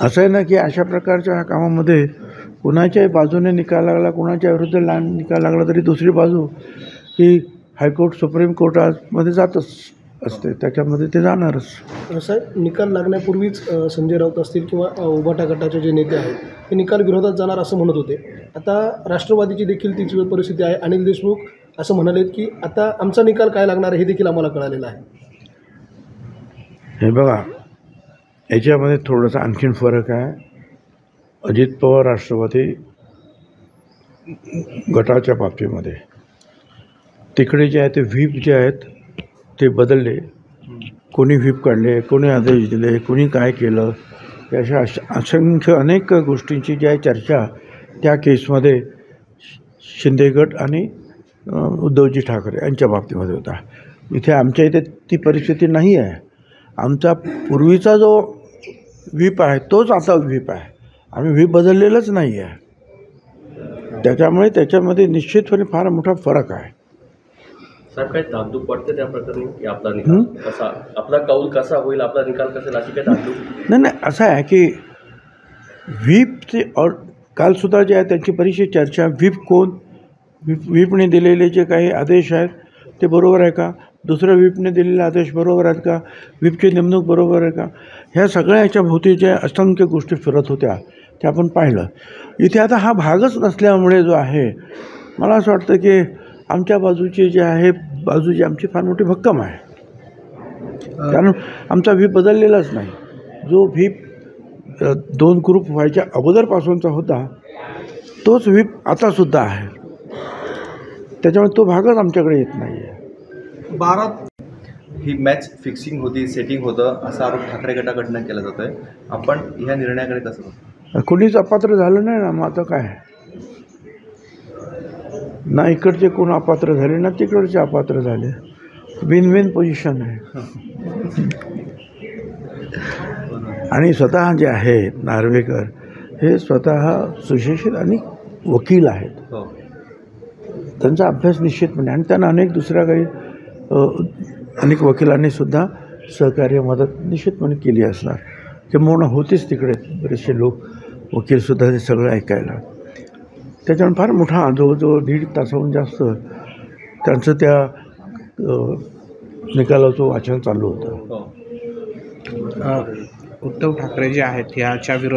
असं आहे ना की अशा प्रकारच्या ह्या कामामध्ये कुणाच्याही बाजूने निकाल लागला, कुणाच्या विरुद्ध निकाल लागला तरी दुसरी बाजू ही हायकोर्ट सुप्रीम कोर्टामध्ये जातच असते, त्याच्यामध्ये ते जाणारच. साहेब, निकाल लागण्यापूर्वीच संजय राऊत असतील किंवा उभाटा गटाचे जे नेते आहेत ते निकाल विरोधात जाणार असं म्हणत होते. आता राष्ट्रवादीची देखील तीच परिस्थिती आहे. अनिल देशमुख असं म्हणालेत की आता आमचा निकाल काय लागणार हे देखील आम्हाला कळालेलं आहे. हे बघा, याच्यामध्ये थोडासा आणखीन फरक आहे. अजित पवार राष्ट्रवादी गटाच्या बाबतीमध्ये तिकडे जे आहे ते व्हीप जे आहेत ते बदलले, कोणी व्हीप काढले, कोणी आदेश दिले, कोणी काय केलं, अशा असंख्य अनेक गोष्टींची जी आहे चर्चा त्या केसमध्ये शिंदे गट आणि उद्धवजी ठाकरे यांच्या बाबतीमध्ये होता. इथे आमच्या इथे ती परिस्थिती नाही आहे. आमचा पूर्वीचा जो व्हीप आहे तोच आता व्हीप आहे. आम्ही व्हीप बदललेलंच नाही आहे. त्याच्यामुळे त्याच्यामध्ये निश्चितपणे फार मोठा फरक आहे. साहेब, काही धाकधूक वाटते त्या प्रकरणी की आपला निकाल कसा, आपला कौल कसा होईल, आपला निकाल कसा, अशी काही धाकधूक? नाही, असं आहे की व्हीपचे और कालसुद्धा जे आहे त्यांची बरीचशी चर्चा, व्हीप कोण, व्हीपने दिलेले जे काही आदेश आहेत ते बरोबर आहे का, दुसऱ्या व्हीपने दिलेले आदेश बरोबर आहेत का, व्हीपची नेमणूक बरोबर आहे का, ह्या सगळ्या याच्या भोवती ज्या असंख्य गोष्टी फिरत होत्या त्या आपण पाहिलं. इथे आता हा भागच नसल्यामुळे जो आहे, मला असं वाटतं की आमच्या बाजूची जे आहे बाजूची आमची फार मोठी भक्कम आहे. कारण आमचा व्हीप बदललेलाच नाही. जो व्हीप 2 ग्रुप व्हायच्या अगोदरपासूनचा होता तोच व्हीप आतासुद्धा आहे. त्याच्यामुळे तो भागच आमच्याकडे येत नाही आहे. 12 ही मॅच फिक्सिंग होती, सेटिंग होतं असा आरोप ठाकरे गटाकडनं केला जातो आहे. आपण ह्या निर्णयाकडे कसं बघतो? कोणीच अपात्र झालं नाही ना, मग आता काय, ना इकडचे कोण अपात्र झाले ना तिकडचे अपात्र झाले. विन विन पोझिशन आहे. आणि स्वतः जे आहे नार्वेकर हे स्वतः सुशिक्षित आणि वकील आहेत. त्यांचा अभ्यास निश्चितपणे, आणि त्यांना अनेक दुसऱ्या काही अनेक वकिलांनी सुद्धा सहकार्य मदत निश्चितपणे केली असणार. किंबहुना होतेच तिकडे बरेचसे लोक वकीलसुद्धा ते सगळं ऐकायला. त्याच्यामुळे फार मोठा जवळजवळ 1.5 तासाहून जास्त त्यांचं त्या निकालाचं वाचन चालू होतं. उद्धव ठाकरे जे आहेत याच्या विरोधात